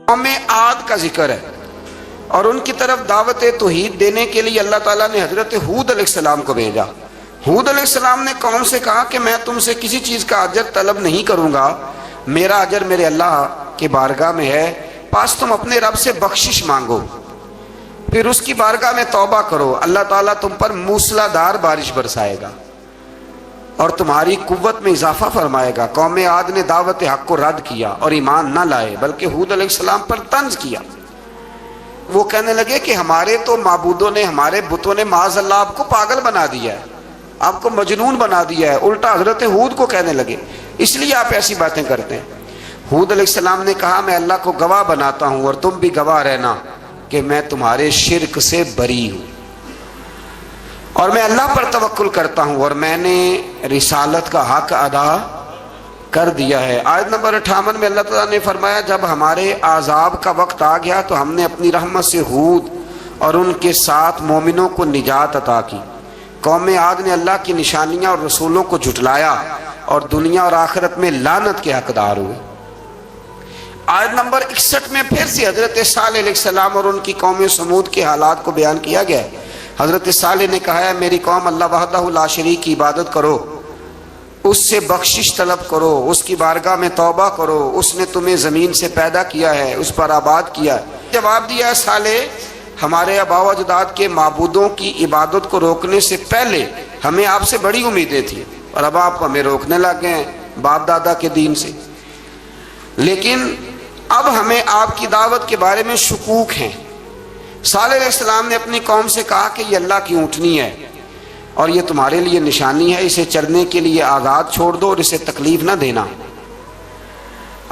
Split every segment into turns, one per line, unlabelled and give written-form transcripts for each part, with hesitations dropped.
قوم عاد کا ذکر ہے اور ان کی طرف دعوت توحید دینے کے لیے اللہ تعالیٰ نے حضرت ہود علیہ السلام کو بھیجا۔ ہود علیہ السلام نے قوم سے کہا کہ میں تم سے کسی چیز کا اجر طلب نہیں کروں گا، میرا اجر میرے اللہ کی بارگاہ میں ہے، پاس تم اپنے رب سے بخشش مانگو، پھر اس کی بارگاہ میں توبہ کرو، اللہ تعالیٰ تم پر موسلا دار بارش برسائے گا اور تمہاری قوت میں اضافہ فرمائے گا۔ قوم عاد نے دعوت حق کو رد کیا اور ایمان نہ لائے، بلکہ ہود علیہ السلام پر طنز کیا۔ وہ کہنے لگے کہ ہمارے تو معبودوں نے، ہمارے بتوں نے معاذ اللہ آپ کو پاگل بنا دیا ہے، آپ کو مجنون بنا دیا ہے، الٹا حضرت ہود کو کہنے لگے، اس لیے آپ ایسی باتیں کرتے ہیں۔ ہود علیہ السلام نے کہا میں اللہ کو گواہ بناتا ہوں اور تم بھی گواہ رہنا کہ میں تمہارے شرک سے بری ہوں اور میں اللہ پر توکل کرتا ہوں اور میں نے رسالت کا حق ادا کر دیا ہے۔ آیت نمبر 58 میں اللہ تعالیٰ نے فرمایا جب ہمارے عذاب کا وقت آ گیا تو ہم نے اپنی رحمت سے ہود اور ان کے ساتھ مومنوں کو نجات عطا کی۔ قوم عاد نے اللہ کی نشانیاں اور رسولوں کو جھٹلایا اور دنیا اور آخرت میں لعنت کے حقدار ہوئے۔ آیت نمبر 61 میں پھر سے حضرت صالح علیہ السلام اور ان کی قوم سمود کے حالات کو بیان کیا گیا ہے۔ حضرت صالح نے کہا ہے میری قوم اللہ وحدہ لا شریک کی عبادت کرو، اس سے بخشش طلب کرو، اس کی بارگاہ میں توبہ کرو، اس نے تمہیں زمین سے پیدا کیا ہے، اس پر آباد کیا ہے۔ جواب دیا ہے صالح ہمارے آباء و اجداد کے معبودوں کی عبادت کو روکنے سے پہلے ہمیں آپ سے بڑی امیدیں تھیں اور اب آپ ہمیں روکنے لگ گئے ہیں باپ دادا کے دین سے، لیکن اب ہمیں آپ کی دعوت کے بارے میں شکوک ہیں۔ صالح علیہ السلام نے اپنی قوم سے کہا کہ یہ اللہ کی اونٹنی ہے اور یہ تمہارے لیے نشانی ہے، اسے چرنے کے لیے آزاد چھوڑ دو اور اسے تکلیف نہ دینا،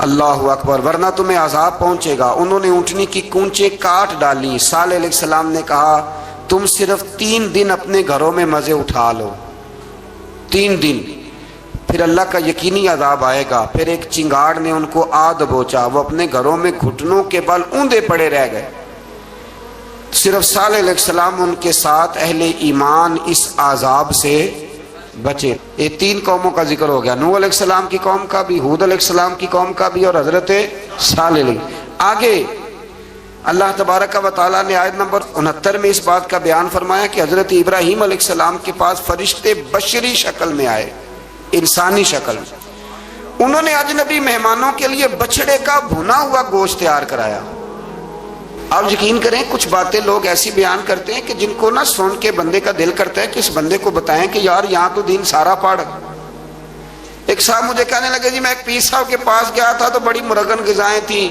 اللہ اکبر، ورنہ تمہیں عذاب پہنچے گا۔ انہوں نے اونٹنی کی کونچیں کاٹ ڈالی۔ صالح علیہ السلام نے کہا تم صرف 3 دن اپنے گھروں میں مزے اٹھا لو، 3 دن، پھر اللہ کا یقینی عذاب آئے گا۔ پھر ایک چنگاڑ نے ان کو آ دبوچا، وہ اپنے گھروں میں گھٹنوں کے بل اوندے پڑے رہ گئے۔ صرف صالح علیہ السلام ان کے ساتھ اہل ایمان اس عذاب سے بچے۔ یہ 3 قوموں کا ذکر ہو گیا، نوح علیہ السلام کی قوم کا بھی، ہود علیہ السلام کی قوم کا بھی اور حضرت صالح علیہ۔ آگے اللہ تبارک و تعالیٰ نے آیت نمبر 69 میں اس بات کا بیان فرمایا کہ حضرت ابراہیم علیہ السلام کے پاس فرشتے بشری شکل میں آئے، انسانی شکل میں۔ انہوں نے اجنبی مہمانوں کے لیے بچڑے کا بھنا ہوا گوشت تیار کرایا۔ آپ یقین کریں کچھ باتیں لوگ ایسی بیان کرتے ہیں کہ جن کو نہ سن کے بندے کا دل کرتا ہے کہ اس بندے کو بتائیں کہ یار یہاں تو دین سارا پڑھ۔ ایک صاحب مجھے کہنے لگے جی میں ایک پیر صاحب کے پاس گیا تھا تو بڑی مرغن غذائیں تھیں،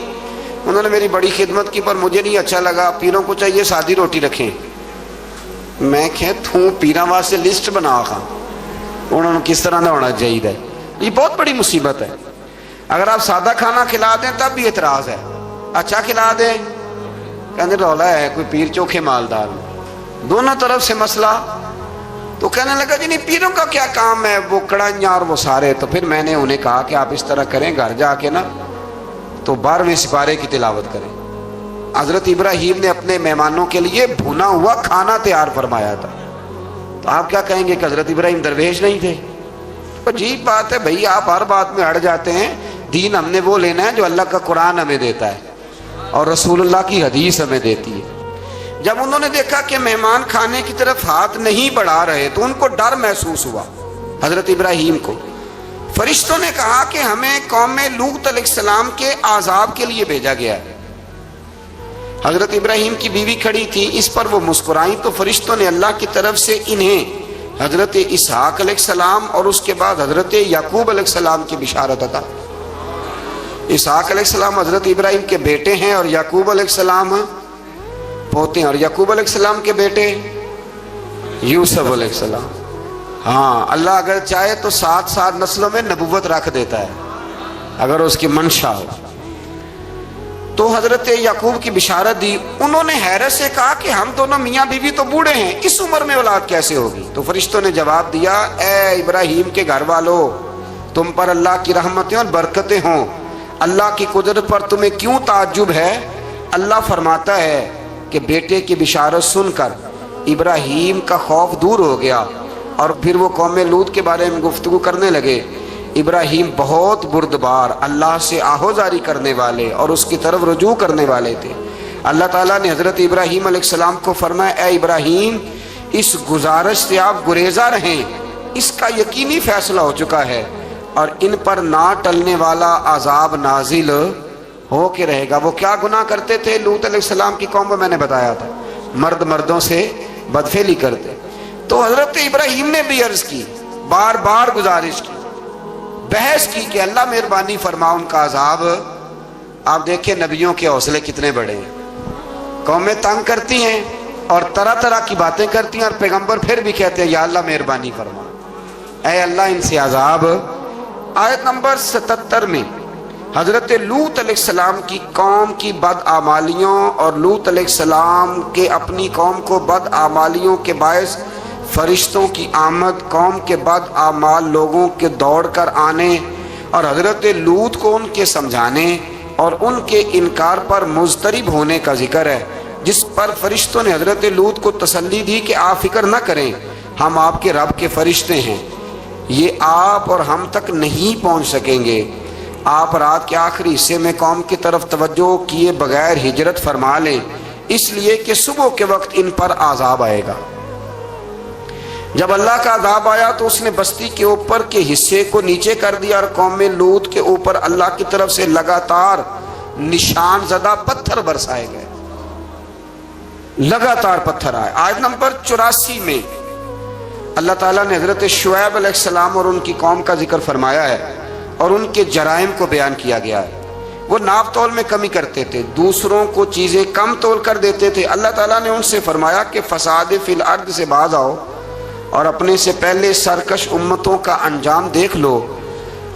انہوں نے میری بڑی خدمت کی پر مجھے نہیں اچھا لگا، پیروں کو چاہیے سادی روٹی رکھیں۔ میں کہ توں پیراں واسطے لسٹ بنا خاں انہوں نے کس طرح نہ ہونا چاہیے۔ یہ بہت بڑی مصیبت ہے، اگر آپ سادہ کھانا کھلا دیں تب بھی اعتراض ہے، اچھا کھلا دیں کہنے رولا ہے کوئی پیر چوکھے مالدار، دونوں طرف سے مسئلہ۔ تو کہنے لگا جی نہیں پیروں کا کیا کام ہے، وہ کڑائیاں اور وہ سارے۔ تو پھر میں نے انہیں کہا کہ آپ اس طرح کریں گھر جا کے نا تو 12ویں سپارے کی تلاوت کریں۔ حضرت ابراہیم نے اپنے مہمانوں کے لیے بھونا ہوا کھانا تیار فرمایا تھا، تو آپ کیا کہیں گے کہ حضرت ابراہیم درویش نہیں تھے؟ عجیب بات ہے بھائی، آپ ہر بات میں اڑ جاتے ہیں۔ دین ہم نے وہ لینا ہے جو اللہ کا قرآن ہمیں دیتا ہے اور رسول اللہ کی حدیث ہمیں دیتی ہے۔ جب انہوں نے دیکھا کہ مہمان کھانے کی طرف ہاتھ نہیں بڑھا رہے تو ان کو ڈر محسوس ہوا۔ حضرت ابراہیم کو فرشتوں نے کہا کہ ہمیں قوم لوط علیہ السلام کے عذاب کے لیے بھیجا گیا ہے۔ حضرت ابراہیم کی بیوی کھڑی تھی، اس پر وہ مسکرائیں تو فرشتوں نے اللہ کی طرف سے انہیں حضرت اسحاق علیہ السلام اور اس کے بعد حضرت یعقوب علیہ السلام کی بشارت عطا۔ اسحاق علیہ السلام حضرت ابراہیم کے بیٹے ہیں اور یعقوب علیہ السلام پوتے ہیں، اور یعقوب علیہ السلام کے بیٹے یوسف علیہ السلام۔ ہاں اللہ اگر چاہے تو 7 نسلوں میں نبوت رکھ دیتا ہے اگر اس کی منشا ہو۔ تو حضرت یعقوب کی بشارت دی۔ انہوں نے حیرت سے کہا کہ ہم دونوں میاں بیوی تو بوڑھے ہیں، اس عمر میں اولاد کیسے ہوگی؟ تو فرشتوں نے جواب دیا اے ابراہیم کے گھر والو، تم پر اللہ کی رحمتیں اور برکتیں ہوں، اللہ کی قدرت پر تمہیں کیوں تعجب ہے؟ اللہ فرماتا ہے کہ بیٹے کی بشارت سن کر ابراہیم کا خوف دور ہو گیا اور پھر وہ قوم لوط کے بارے میں گفتگو کرنے لگے۔ ابراہیم بہت بردبار، اللہ سے آہوزاری کرنے والے اور اس کی طرف رجوع کرنے والے تھے۔ اللہ تعالیٰ نے حضرت ابراہیم علیہ السلام کو فرمایا اے ابراہیم اس گزارش سے آپ گریزہ رہیں، اس کا یقینی فیصلہ ہو چکا ہے اور ان پر نہ ٹلنے والا عذاب نازل ہو کے رہے گا۔ وہ کیا گناہ کرتے تھے؟ لوط علیہ السلام کی قوم کو میں نے بتایا تھا، مرد مردوں سے بدفعلی کرتے۔ تو حضرت ابراہیم نے بھی عرض کی، بار بار گزارش کی، بحث کی کہ اللہ مہربانی فرما ان کا عذاب۔ آپ دیکھیں نبیوں کے حوصلے کتنے بڑے ہیں، قومیں تنگ کرتی ہیں اور طرح طرح کی باتیں کرتی ہیں اور پیغمبر پھر بھی کہتے ہیں یا اللہ مہربانی فرما، اے اللہ ان سے عذاب۔ آیت نمبر 77 میں حضرت لوط علیہ السلام کی قوم کی بدعمالیوں اور لوط علیہ السلام کے اپنی قوم کو بدعمالیوں کے باعث فرشتوں کی آمد، قوم کے بدعمال لوگوں کے دوڑ کر آنے اور حضرت لوط کو ان کے سمجھانے اور ان کے انکار پر مضطرب ہونے کا ذکر ہے، جس پر فرشتوں نے حضرت لوط کو تسلی دی کہ آپ فکر نہ کریں، ہم آپ کے رب کے فرشتے ہیں، یہ آپ اور ہم تک نہیں پہنچ سکیں گے۔ آپ رات کے آخری حصے میں قوم کی طرف توجہ کیے بغیر ہجرت فرما لیں، اس لیے کہ صبح کے وقت ان پر عذاب آئے گا۔ جب اللہ کا عذاب آیا تو اس نے بستی کے اوپر کے حصے کو نیچے کر دیا اور قوم لوط کے اوپر اللہ کی طرف سے لگاتار نشان زدہ پتھر برسائے گئے، لگاتار پتھر آئے۔ آیت نمبر 84 میں اللہ تعالیٰ نے حضرت شعیب علیہ السلام اور ان کی قوم کا ذکر فرمایا ہے اور ان کے جرائم کو بیان کیا گیا ہے۔ وہ ناپ تول میں کمی کرتے تھے، دوسروں کو چیزیں کم تول کر دیتے تھے۔ اللہ تعالیٰ نے ان سے فرمایا کہ فساد فی الارض سے باز آؤ اور اپنے سے پہلے سرکش امتوں کا انجام دیکھ لو۔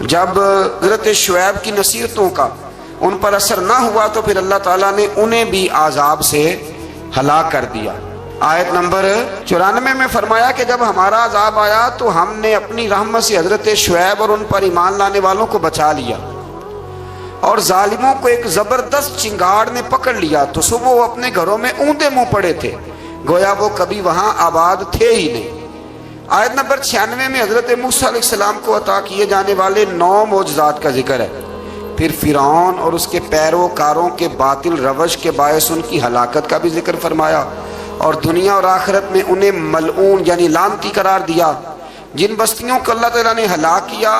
جب حضرت شعیب کی نصیحتوں کا ان پر اثر نہ ہوا تو پھر اللہ تعالیٰ نے انہیں بھی عذاب سے ہلاک کر دیا۔ آیت نمبر 94 میں فرمایا کہ جب ہمارا عذاب آیا تو ہم نے اپنی رحمت سے حضرت شعیب اور ان پر ایمان لانے والوں کو بچا لیا اور ظالموں کو ایک زبردست چنگاڑ نے پکڑ لیا تو صبح وہ اپنے گھروں میں اوندے منہ پڑے تھے، گویا وہ کبھی وہاں آباد تھے ہی نہیں۔ آیت نمبر 96 میں حضرت موسیٰ علیہ السلام کو عطا کیے جانے والے 9 معجزات کا ذکر ہے۔ پھر فرعون اور اس کے پیروکاروں کے باطل روش کے باعث ان کی ہلاکت کا بھی ذکر فرمایا اور دنیا اور آخرت میں انہیں ملعون یعنی لعنتی قرار دیا۔ جن بستیوں کو اللہ تعالیٰ نے ہلاک کیا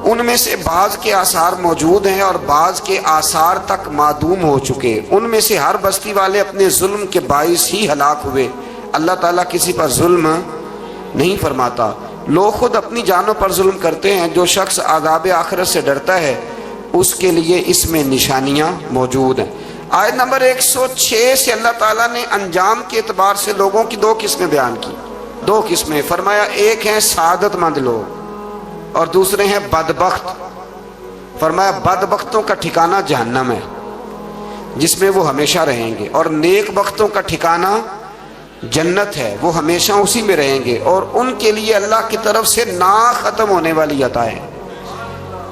ان میں سے بعض کے آثار موجود ہیں اور بعض کے آثار تک معدوم ہو چکے۔ ان میں سے ہر بستی والے اپنے ظلم کے باعث ہی ہلاک ہوئے۔ اللہ تعالیٰ کسی پر ظلم نہیں فرماتا، لوگ خود اپنی جانوں پر ظلم کرتے ہیں۔ جو شخص عذاب آخرت سے ڈرتا ہے اس کے لیے اس میں نشانیاں موجود ہیں۔ آیت نمبر 106 سے اللہ تعالیٰ نے انجام کے اعتبار سے لوگوں کی 2 قسمیں بیان کی، 2 قسمیں فرمایا، ایک ہیں سعادت مند لوگ اور دوسرے ہیں بدبخت۔ فرمایا بدبختوں کا ٹھکانہ جہنم ہے جس میں وہ ہمیشہ رہیں گے، اور نیک بختوں کا ٹھکانہ جنت ہے، وہ ہمیشہ اسی میں رہیں گے اور ان کے لیے اللہ کی طرف سے نا ختم ہونے والی عطائیں۔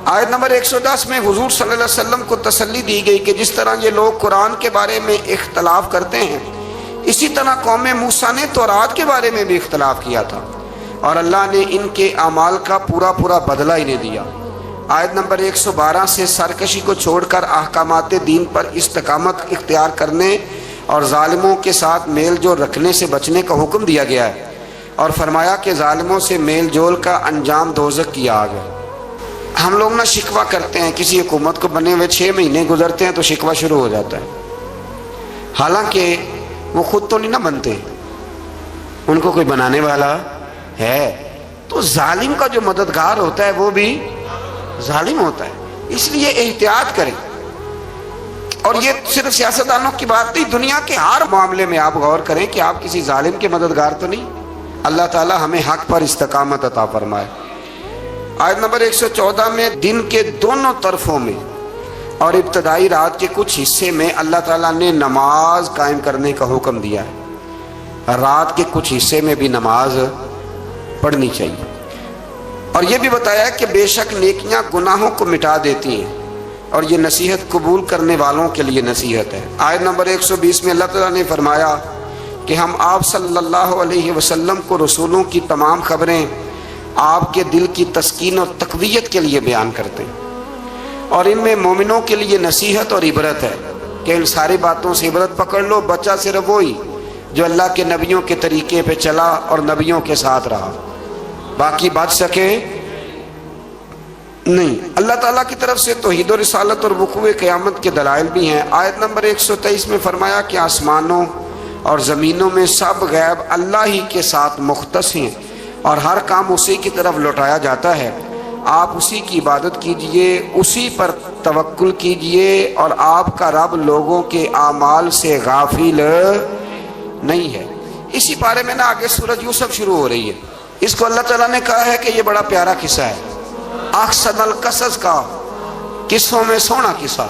آیت نمبر 110 میں حضور صلی اللہ علیہ وسلم کو تسلی دی گئی کہ جس طرح یہ لوگ قرآن کے بارے میں اختلاف کرتے ہیں اسی طرح قوم موسیٰ نے تورات کے بارے میں بھی اختلاف کیا تھا اور اللہ نے ان کے اعمال کا پورا بدلہ انہیں دیا۔ آیت نمبر 112 سے سرکشی کو چھوڑ کر احکامات دین پر استقامت اختیار کرنے اور ظالموں کے ساتھ میل جول رکھنے سے بچنے کا حکم دیا گیا ہے اور فرمایا کہ ظالموں سے میل جول کا انجام دوزخ کی آگ ہے۔ ہم لوگ نہ شکوہ کرتے ہیں، کسی حکومت کو بنے ہوئے 6 مہینے گزرتے ہیں تو شکوہ شروع ہو جاتا ہے، حالانکہ وہ خود تو نہیں نہ بنتے، ان کو کوئی بنانے والا ہے۔ تو ظالم کا جو مددگار ہوتا ہے وہ بھی ظالم ہوتا ہے، اس لیے احتیاط کریں۔ اور یہ صرف سیاستدانوں کی بات نہیں، دنیا کے ہر معاملے میں آپ غور کریں کہ آپ کسی ظالم کے مددگار تو نہیں۔ اللہ تعالی ہمیں حق پر استقامت عطا فرمائے۔ آیت نمبر 114 میں دن کے دونوں طرفوں میں اور ابتدائی رات کے کچھ حصے میں اللہ تعالیٰ نے نماز قائم کرنے کا حکم دیا ہے، رات کے کچھ حصے میں بھی نماز پڑھنی چاہیے، اور یہ بھی بتایا کہ بے شک نیکیاں گناہوں کو مٹا دیتی ہیں اور یہ نصیحت قبول کرنے والوں کے لیے نصیحت ہے۔ آیت نمبر 120 میں اللہ تعالیٰ نے فرمایا کہ ہم آپ صلی اللہ علیہ وسلم کو رسولوں کی تمام خبریں آپ کے دل کی تسکین اور تقویت کے لیے بیان کرتے ہیں، اور ان میں مومنوں کے لیے نصیحت اور عبرت ہے کہ ان ساری باتوں سے عبرت پکڑ لو۔ بچہ صرف وہی جو اللہ کے نبیوں کے طریقے پہ چلا اور نبیوں کے ساتھ رہا، باقی بچ سکے نہیں۔ اللہ تعالیٰ کی طرف سے توحید و رسالت اور وقوع قیامت کے دلائل بھی ہیں۔ آیت نمبر 123 میں فرمایا کہ آسمانوں اور زمینوں میں سب غیب اللہ ہی کے ساتھ مختص ہیں اور ہر کام اسی کی طرف لوٹایا جاتا ہے۔ آپ اسی کی عبادت کیجئے، اسی پر توکل کیجئے، اور آپ کا رب لوگوں کے اعمال سے غافل نہیں ہے۔ اسی بارے میں نا آگے سورۃ یوسف شروع ہو رہی ہے۔ اس کو اللہ تعالیٰ نے کہا ہے کہ یہ بڑا پیارا قصہ ہے، احسن القصص کا، قصوں میں سونا قصہ۔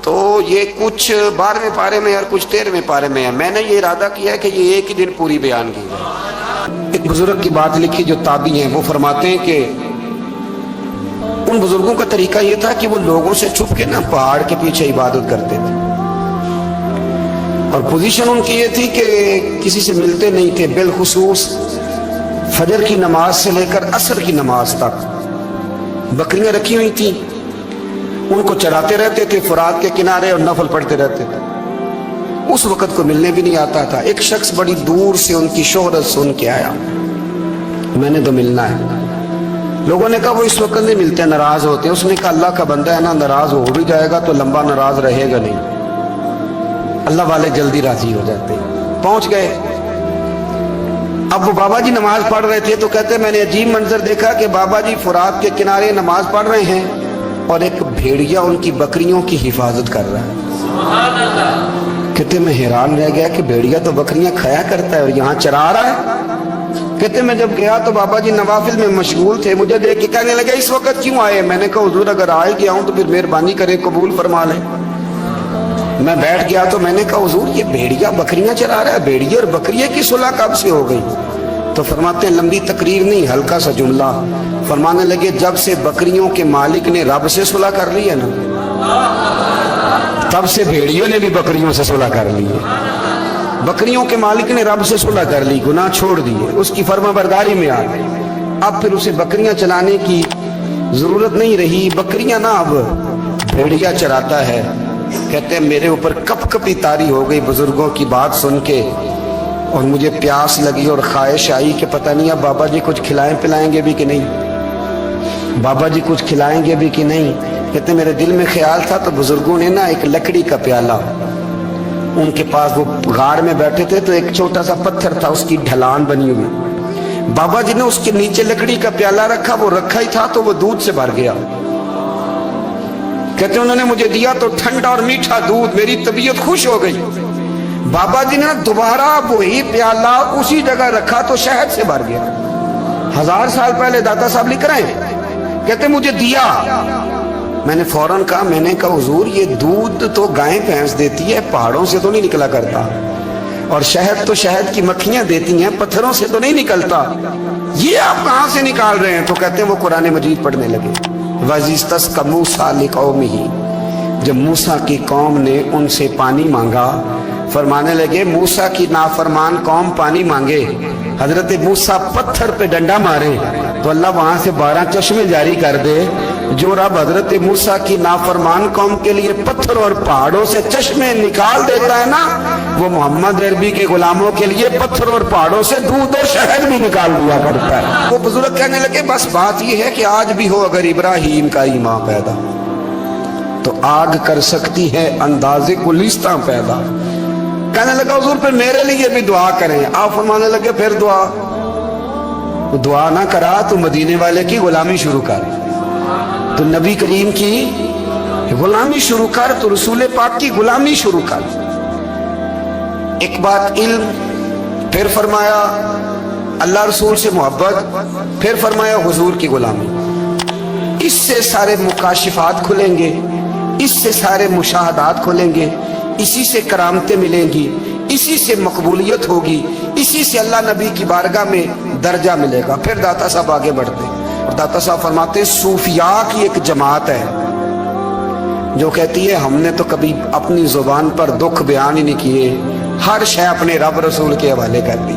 تو یہ کچھ 12ویں پارے میں اور کچھ 13ویں پارے میں ہے۔ میں نے یہ ارادہ کیا ہے کہ یہ ایک ہی دن پوری بیان کی جائے۔ ایک بزرگ کی بات لکھی جو تابعی ہیں، وہ فرماتے ہیں کہ ان بزرگوں کا طریقہ یہ تھا کہ وہ لوگوں سے چھپ کے نا پہاڑ کے پیچھے عبادت کرتے تھے، اور پوزیشن ان کی یہ تھی کہ کسی سے ملتے نہیں تھے، بالخصوص فجر کی نماز سے لے کر عصر کی نماز تک بکریاں رکھی ہوئی تھیں، ان کو چراتے رہتے تھے فرات کے کنارے اور نفل پڑھتے رہتے تھے۔ اس وقت کو ملنے بھی نہیں آتا تھا۔ ایک شخص بڑی دور سے ان کی شہرت سن کے آیا، میں نے تو ملنا ہے۔ لوگوں نے کہا وہ اس وقت نہیں ملتے، ناراض ہوتے ہیں۔ اس نے کہا اللہ کا بندہ ہے نا، ناراض ہو بھی جائے گا تو لمبا ناراض رہے گا نہیں، اللہ والے جلدی راضی ہو جاتے ہیں۔ پہنچ گئے۔ اب وہ بابا جی نماز پڑھ رہے تھے تو کہتے میں نے عجیب منظر دیکھا کہ بابا جی فرات کے کنارے نماز پڑھ رہے ہیں اور ایک بھیڑیا ان کی بکریوں کی حفاظت کر رہا ہے۔ کہتے میں حیران رہ گیا کہ بھیڑیا تو بکریاں کھایا کرتا ہے اور یہاں چرا رہا ہے۔ کہتے میں جب گیا تو بابا جی نوافل میں مشغول تھے، مجھے دیکھ کے کہنے لگے اس وقت کیوں آئے؟ میں نے کہا حضور اگر آئے گیا ہوں تو پھر مہربانی کریں قبول فرما لیں۔ میں بیٹھ گیا تو میں نے کہا حضور یہ بھیڑیا بکریاں چرا رہا ہے، بھیڑیا اور بکریے کی صلح کب سے ہو گئی؟ تو فرماتے ہیں لمبی تقریر نہیں، ہلکا سا جملہ۔ فرمانے لگے جب سے بکریوں کے مالک نے رب سے صلح کر لی ہے نا، تب سے بھیڑیوں نے بھی بکریوں سے صلح کر لی ہے۔ بکریوں کے مالک نے رب سے صلح کر لی، گناہ چھوڑ دیے، اس کی فرما برداری میں آ گئے۔ اب پھر اسے بکریاں چلانے کی ضرورت نہیں رہی، بکریاں نہ اب بھیڑیا چراتا ہے۔ کہتے ہیں میرے اوپر کپ کپی طاری ہو گئی بزرگوں کی بات سن کے، اور مجھے پیاس لگی اور خواہش آئی کہ پتہ نہیں اب بابا جی کچھ کھلائیں پلائیں گے بھی کہ نہیں، بابا جی کچھ کھلائیں گے بھی کہ نہیں۔ کہتے میرے دل میں خیال تھا تو بزرگوں نے نا ایک لکڑی کا پیالہ، ان کے پاس وہ غار میں بیٹھے تھے تو ایک چھوٹا سا پتھر تھا، اس کی ڈھلان بنی ہوئی، بابا جی نے اس کے نیچے لکڑی کا پیالہ رکھا، وہ رکھا ہی تھا تو وہ دودھ سے بھر گیا۔ کہتے انہوں نے مجھے دیا تو ٹھنڈا اور میٹھا دودھ، میری طبیعت خوش ہو گئی۔ بابا جی نے دوبارہ وہی پیالہ اسی جگہ رکھا تو شہد سے بھر گیا۔ 1000 سال پہلے داتا صاحب لکھ رہے ہیں، کہتے مجھے دیا۔ میں نے فوراً کہا، میں نے کہا حضور یہ دودھ تو گائیں بھینس دیتی ہے، پہاڑوں سے تو نہیں نکلا کرتا، اور شہد تو شہد کی مکھیاں دیتی ہیں، پتھروں سے تو نہیں نکلتا، یہ آپ کہاں سے نکال رہے ہیں؟ تو کہتے ہیں وہ قرآن مجید پڑھنے لگے۔ وَإِذِ اسْتَسْقَىٰ مُوسَىٰ لِقَوْمِهِ، جب موسیٰ کی قوم نے ان سے پانی مانگا، فرمانے لگے موسیٰ کی نافرمان قوم پانی مانگے، حضرت موسیٰ پتھر پہ ڈنڈا مارے تو اللہ وہاں سے 12 چشمے جاری کر دے۔ جو رب حضرت موسیٰ کی نافرمان قوم کے لیے پتھر اور پہاڑوں سے چشمے نکال دیتا ہے نا، وہ محمد عربی کے غلاموں کے لیے پتھر اور پہاڑوں سے دودھ اور شہد بھی نکال دیا کرتا ہے۔ وہ بزرگ کہنے لگے بس بات یہ ہے کہ آج بھی ہو اگر ابراہیم کا ایمان پیدا تو آگ کر سکتی ہے اندازے گلستاں پیدا۔ کہنے لگا حضور پھر میرے لیے بھی دعا کریں۔ آپ فرمانے لگے پھر دعا نہ کرا تو مدینے والے کی غلامی شروع کر، تو نبی کریم کی غلامی شروع کر، تو رسول پاک کی غلامی شروع کر۔ ایک بات علم، پھر فرمایا اللہ رسول سے محبت، پھر فرمایا حضور کی غلامی۔ اس سے سارے مکاشفات کھلیں گے، اس سے سارے مشاہدات کھلیں گے، اسی سے کرامتیں ملیں گی، اسی سے مقبولیت ہوگی، اسی سے اللہ نبی کی بارگاہ میں درجہ ملے گا۔ پھر داتا صاحب آگے بڑھتے اور داتا صاحب فرماتے ہیں صوفیاء کی ایک جماعت ہے جو کہتی ہے ہم نے تو کبھی اپنی زبان پر دکھ بیان ہی نہیں کیے، ہر شے اپنے رب رسول کے حوالے کر دی۔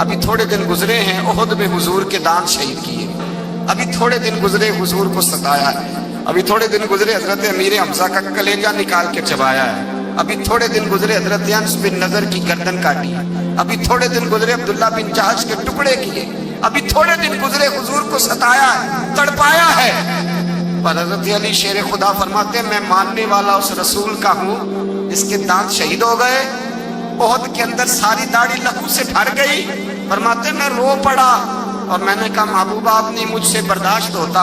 ابھی تھوڑے دن گزرے ہیں احد میں حضور کے دانت شہید کیے، ابھی تھوڑے دن گزرے حضور کو ستایا ہے، ابھی تھوڑے دن گزرے حضرت امیر حمزہ کا کلیجہ نکال کے چبایا ہے، ابھی تھوڑے دن گزرے حضرت انس بن نضر کی گردن کاٹی، ابھی تھوڑے دن گزرے عبداللہ بن جہش کے ٹکڑے کیے، ابھی تھوڑے دن گزرے حضور کو ستایا ہے، تڑپایا ہے۔ پر حضرت علی شیر خدا فرماتے ہیں میں ماننے والا اس رسول کا ہوں جس کے دانت شہید ہو گئے، احد کے اندر ساری داڑھی لہو سے بھر گئی۔ فرماتے ہیں میں رو پڑا اور میں نے کہا محبوبہ آپ نہیں مجھ سے برداشت ہوتا،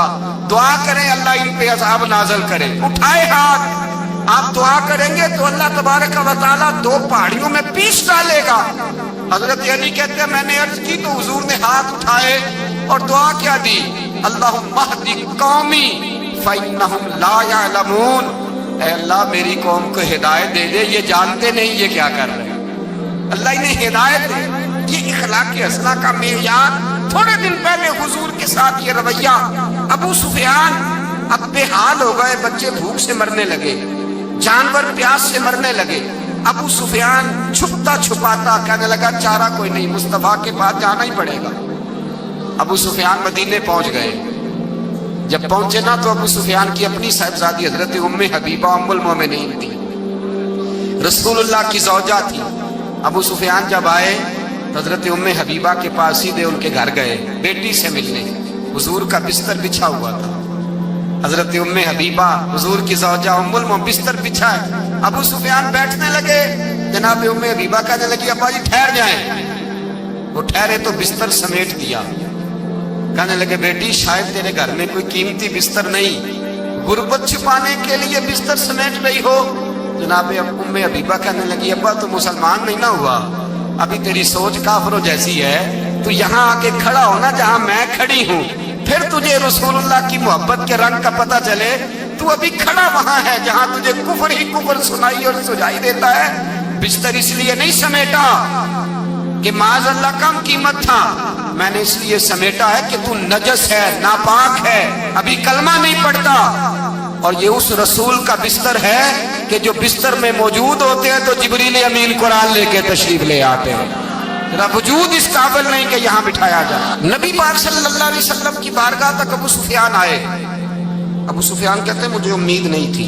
دعا کریں اللہ ان پہ عذاب نازل کرے۔ اٹھائے ہاتھ، آپ دعا کریں گے تو اللہ تبارک و تعالیٰ دو پہاڑیوں میں پیش ڈالے گا۔ حضرت علی کہتے ہیں میں نے عرض کی تو حضور نے ہاتھ اٹھائے اور دعا کیا دی، اللہم اہدی قومی فإنہم لا یعلمون، اے اللہ میری قوم کو ہدایت دے دے، یہ جانتے نہیں یہ کیا کر رہے ہیں، اللہ انہیں ہدایت دے۔ یہ اخلاق حسنہ کا معیار۔ تھوڑے دن پہلے حضور کے ساتھ یہ رویہ، ابو سفیان اب بے حال ہو گئے، بچے بھوک سے مرنے لگے، جانور پیاس سے مرنے لگے، ابو سفیان چھپتا چھپاتا کہنے لگا چارہ کوئی نہیں، مصطفیٰ کے پاس جانا ہی پڑے گا۔ ابو سفیان مدینے پہنچ گئے، جب پہنچے نا تو ابو سفیان کی اپنی صاحبزادی حضرت ام حبیبہ ام المومنین تھی، رسول اللہ کی زوجہ تھی۔ ابو سفیان جب آئے حضرت ام حبیبہ کے پاس سیدھے ان کے گھر گئے بیٹی سے ملنے، حضور کا بستر بچھا ہوا تھا، حضرت ام حبیبہ حضور کی زوجہ ام المومنین بستر بچھا ہے، ابو سفیان بیٹھنے لگے، جناب ام حبیبہ کہنے لگی ابا جی ٹھہر جائیں، وہ ٹھہرے تو بستر سمیٹ دیا، کہنے لگے بیٹی شاید تیرے گھر میں کوئی قیمتی بستر نہیں، غربت چھپانے کے لیے بستر سمیٹ رہی ہو۔ جناب ام حبیبہ کہنے لگی ابا تو مسلمان نہیں نہ ہوا، ابھی تیری سوچ کافروں جیسی ہے، تو یہاں آ کے کھڑا ہونا جہاں میں کھڑی ہوں، پھر تجھے رسول اللہ کی محبت کے رنگ کا پتہ چلے۔ تو ابھی کھڑا وہاں ہے جہاں تجھے کفر ہی کفر سنائی اور سجائی دیتا ہے۔ بستر اس لیے نہیں سمیٹا کہ معاذ اللہ کم قیمت تھا، میں نے اس لیے سمیٹا ہے کہ تو نجس ہے، ناپاک ہے، ابھی کلمہ نہیں پڑھتا۔ اور یہ اس رسول کا بستر ہے کہ جو بستر میں موجود ہوتے ہیں تو جبریل امین قرآن لے کے تشریف لے آتے ہیں، ذرا وجود اس قابل نہیں کہ یہاں بٹھایا جائے۔ نبی پاک صلی اللہ علیہ وسلم کی بارگاہ تک ابو سفیان آئے، ابو سفیان کہتے ہیں مجھے امید نہیں تھی،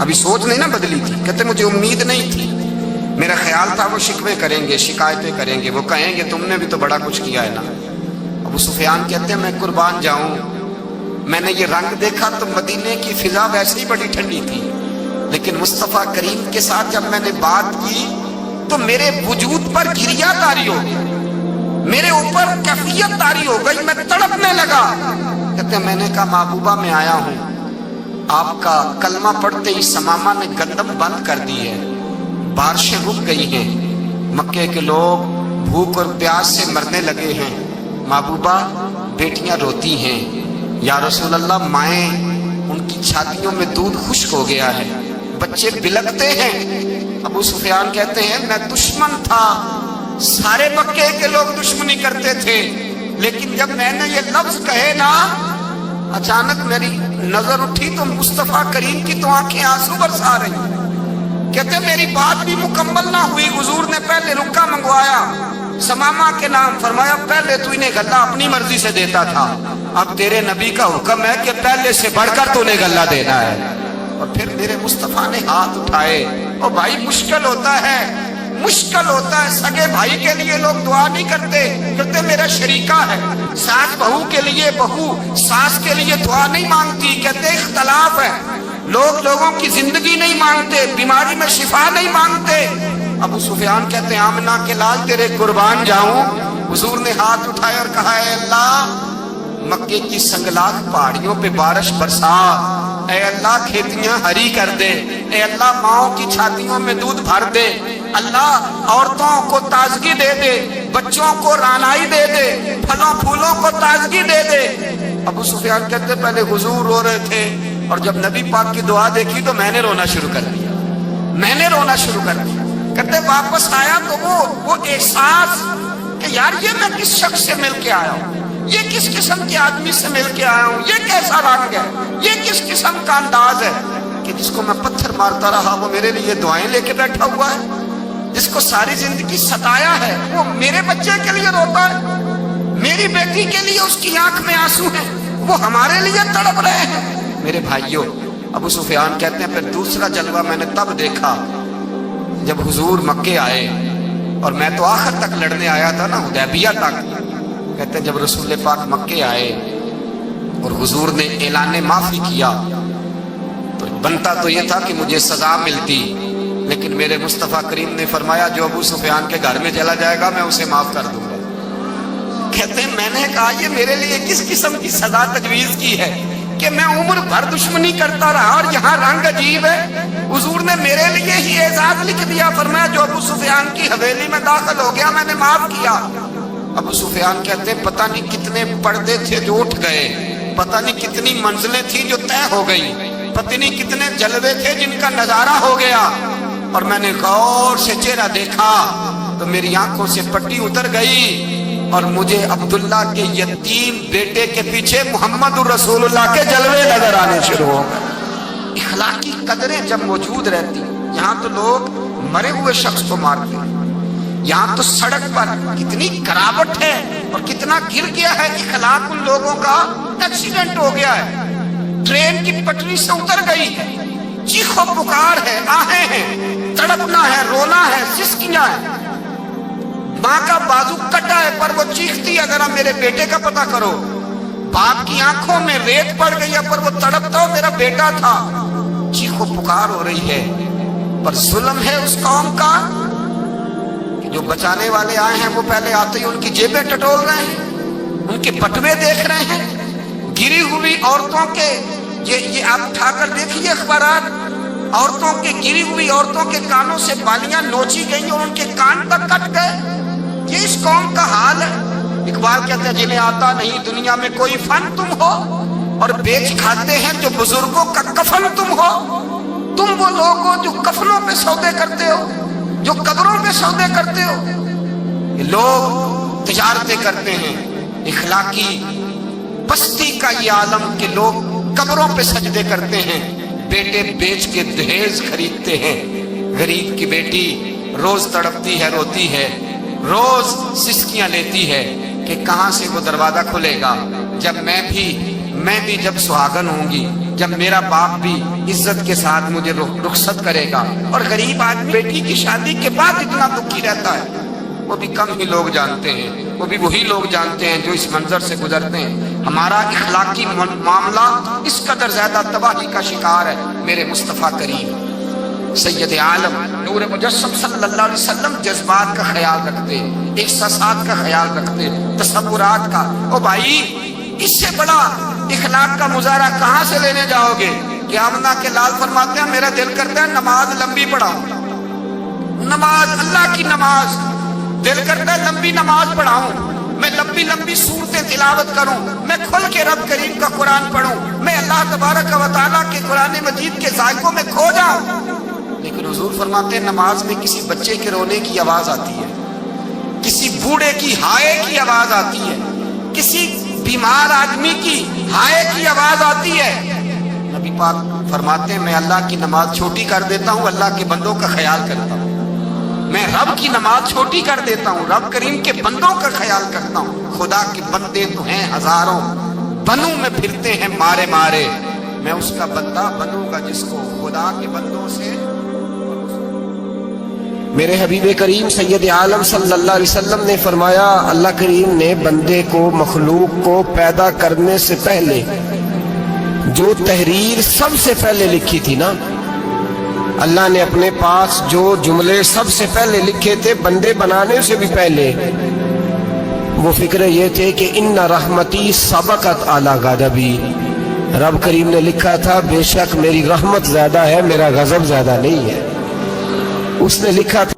ابھی سوچ نہیں نہ بدلی تھی، کہتے مجھے امید نہیں تھی، میرا خیال تھا وہ شکوے کریں گے، شکایتیں کریں گے، وہ کہیں گے تم نے بھی تو بڑا کچھ کیا ہے نا۔ ابو سفیان کہتے ہیں میں قربان جاؤں، میں نے یہ رنگ دیکھا تو مدینے کی فضا ویسے ہی بڑی ٹھنڈی تھی، لیکن مصطفیٰ کریم کے ساتھ جب میں نے بات کی تو میرے وجود پر گریہ طاری ہو گئی، میرے اوپر کیفیت طاری ہو گئی، میں تڑپنے لگا۔ کہتے ہیں میں نے کہا محبوبہ میں آیا ہوں، آپ کا کلمہ پڑھتے ہی سمامہ نے گندم بند کر دی ہے، بارشیں رک گئی ہیں، مکے کے لوگ بھوک اور پیاس سے مرنے لگے ہیں، محبوبہ بیٹیاں روتی ہیں، یا رسول اللہ مائیں ان کی چھاتیوں میں دودھ خشک ہو گیا ہے، بچے بلکتے ہیں۔ ابو سفیان کہتے ہیں میں دشمن تھا، سارے مکے کے لوگ دشمنی کرتے تھے، لیکن جب میں نے یہ لفظ کہے نا اچانک میری نظر اٹھی تو مصطفیٰ کریم کی تو آنکھیں آنسو برسا رہی۔ کہتے میری بات بھی مکمل نہ ہوئی، حضور نے پہلے رکا منگوایا سمامہ کے نام، فرمایا پہلے تو انہیں غلہ اپنی مرضی سے دیتا تھا، اب تیرے نبی کا حکم ہے کہ پہلے سے بڑھ کر تو انہیں غلہ دینا ہے۔ اور پھر میرے مصطفیٰ نے ہاتھ اٹھائے۔ اور بھائی مشکل ہوتا ہے، مشکل ہوتا ہے، سگے بھائی کے لیے لوگ دعا نہیں کرتے، کہتے میرا شریکہ ہے، ساس بہو کے لیے بہو ساس کے لیے دعا نہیں مانگتی، کہتے اختلاف ہے، لوگ لوگوں کی زندگی نہیں مانگتے، بیماری میں شفا نہیں مانگتے۔ ابو سفیان کہتے ہیں آمنہ کے لال تیرے قربان جاؤں۔ حضور نے ہاتھ اٹھائے اور کہا اے اللہ مکے کی سنگلاخ پہاڑیوں پہ بارش برسا، اے اللہ کھیتیاں ہری کر دے، اے اللہ ماؤں کی چھاتیوں میں دودھ بھر دے، اللہ عورتوں کو تازگی دے دے، بچوں کو رانائی دے دے، پھلوں پھولوں کو تازگی دے دے۔ ابو سفیان کہتے پہلے حضور رو رہے تھے اور جب نبی پاک کی دعا دیکھی تو میں نے رونا شروع کر دیا، میں نے رونا شروع کر دیا۔ کہتے واپس آیا تو وہ احساس کہ یار یہ میں کس شخص سے مل کے آیا ہوں، یہ کس قسم کے آدمی سے مل کے آیا ہوں، یہ کیسا رنگ ہے، یہ کس قسم کا انداز ہے کہ جس کو میں پتھر مارتا رہا وہ میرے لیے دعائیں لے کے بیٹھا ہوا ہے۔ جس کو ساری زندگی ستایا ہے، وہ میرے بچے کے لیے روتا ہے، میری بیٹی کے لیے اس کی آنکھ میں آنسو ہیں، وہ ہمارے لیے تڑپ رہے ہیں۔ میرے بھائیوں، ابو سفیان کہتے ہیں پھر دوسرا جلوہ میں نے تب دیکھا جب حضور مکے آئے، اور میں تو آخر تک لڑنے آیا تھا نا، حدیبیہ تک۔ کہتے ہیں جب رسول پاک مکے آئے اور حضور نے اعلان معافی کیا تو بنتا تو یہ تھا کہ مجھے سزا ملتی، لیکن میرے مصطفیٰ کریم نے فرمایا جو ابو سفیان کے گھر میں چلا جائے گا میں اسے معاف کر دوں گا۔ کہتے ہیں میں نے کہا یہ میرے لیے کس قسم کی سزا تجویز کی ہے کہ میں عمر بھر دشمنی کرتا رہا اور یہاں رنگ عجیب ہے۔ حضور نے میرے لیے ہی اعزاز لکھ دیا، فرمایا جو ابو سفیان کی حویلی میں داخل ہو گیا میں نے معاف کیا۔ ابو سفیان کہتے ہیں پتہ نہیں کتنے پردے تھے جو اٹھ گئے، پتہ نہیں کتنی منزلیں تھیں جو طے ہو گئی، پتہ نہیں کتنے جلوے تھے جن کا نظارہ ہو گیا، اور میں نے غور سے چہرہ دیکھا تو میری آنکھوں سے پٹی اتر گئی اور مجھے عبداللہ کے یتیم بیٹے کے پیچھے محمد الرسول اللہ کے جلوے نظر آنے شروع ہو گئے۔ اخلاقی قدریں جب موجود رہتی، یہاں تو لوگ مرے ہوئے شخص کو مارتے ہیں، یہاں تو سڑک پر کتنی کراوٹ ہے اور کتنا گر گیا ہے اخلاق ان لوگوں کا، ایکسیڈنٹ ہو گیا ہے، ٹرین کی پٹری سے اتر گئی ہے، چیخو پکار ہے، آہیں ہیں، تڑپنا ہے، رونا ہے، سسکیاں ہیں، ماں کا بازو کٹا ہے پر وہ چیختی ہے ذرا میرے بیٹے کا پتہ کرو، باپ کی آنکھوں میں ریت پڑ گئی ہے پر وہ تڑپتا ہو میرا بیٹا تھا، چیخو پکار ہو رہی ہے۔ پر ظلم ہے اس قوم کا کہ جو بچانے والے آئے ہیں وہ پہلے آتے ہی ان کی جیبیں ٹٹول رہے ہیں، ان کے بٹوے دیکھ رہے ہیں، گری ہوئی عورتوں کے، یہ آپ اٹھا کر دیکھیے اخبارات، عورتوں کے گری ہوئی عورتوں کے کانوں سے بالیاں نوچی گئی اور ان کے کان تک کٹ گئے۔ یہ اس قوم کا حال ہے۔ اقبال کہتے ہیں جنہیں آتا نہیں دنیا میں کوئی فن تم ہو اور بیچ کھاتے ہیں جو بزرگوں کا کفن تم ہو۔ تم وہ لوگ ہو جو کفنوں پہ سودے کرتے ہو، جو قبروں پہ سودے کرتے ہو۔ یہ لوگ تجارتیں کرتے ہیں، اخلاقی پستی کا یہ عالم کہ لوگ قبروں پہ سجدے کرتے ہیں، بیٹے بیچ کے دہیز خریدتے ہیں۔ غریب کی بیٹی روز تڑپتی ہے، روتی ہے، روز سسکیاں لیتی ہے کہ کہاں سے وہ دروازہ کھلے گا جب میں بھی جب سہاگن ہوں گی، جب میرا باپ بھی عزت کے ساتھ مجھے رخصت کرے گا۔ اور غریب آدمی بیٹی کی شادی کے بعد اتنا دکھی رہتا ہے، وہ بھی کم ہی لوگ جانتے ہیں، وہ بھی وہی لوگ جانتے ہیں جو اس منظر سے گزرتے ہیں۔ ہمارا اخلاقی معاملہ اس قدر زیادہ تباہی کا شکار ہے۔ میرے مصطفیٰ کریم سید عالم نور مجسم صلی اللہ علیہ وسلم جذبات کا خیال رکھتے، احساسات کا خیال رکھتے، تصورات کا۔ او بھائی، اس سے بڑا اخلاق کا مظاہرہ کہاں سے لینے جاؤ گے؟ کہ آمنہ کے لال فرماتے ہیں میرا دل کرتا ہے نماز لمبی پڑھاؤں، نماز اللہ کی نماز، دل کرتا ہے لمبی نماز پڑھاؤں، میں لمبی لمبی صورتیں تلاوت کروں، میں کھل کے رب کریم کا قرآن پڑھوں، میں اللہ تبارک و تعالیٰ کے قرآن مجید کے ذائقوں میں کھو جاؤں۔ لیکن حضور فرماتے ہیں نماز میں کسی بچے کے رونے کی آواز آتی ہے، کسی بوڑھے کی ہائے کی آواز آتی ہے، کسی بیمار آدمی کی ہائے کی آواز آتی ہے۔ نبی پاک فرماتے ہیں میں اللہ کی نماز چھوٹی کر دیتا ہوں، اللہ کے بندوں کا خیال کرتا ہوں۔ میں رب کی نماز چھوٹی کر دیتا ہوں، رب کریم کے بندوں کا خیال کرتا ہوں۔ خدا کے بندے تو ہیں ہزاروں، بنوں میں پھرتے ہیں مارے مارے، میں اس کا بندہ بنوں گا جس کو خدا کے بندوں سے۔
میرے حبیب کریم سید عالم صلی اللہ علیہ وسلم نے فرمایا اللہ کریم نے بندے کو، مخلوق کو پیدا کرنے سے پہلے جو تحریر سب سے پہلے لکھی تھی نا، اللہ نے اپنے پاس جو جملے سب سے پہلے لکھے تھے بندے بنانے سے بھی پہلے، وہ فکر یہ تھے کہ ان رحمتی سبقت اعلی غضبی۔ رب کریم نے لکھا تھا بے شک میری رحمت زیادہ ہے، میرا غضب زیادہ نہیں ہے۔ اس نے لکھا تھا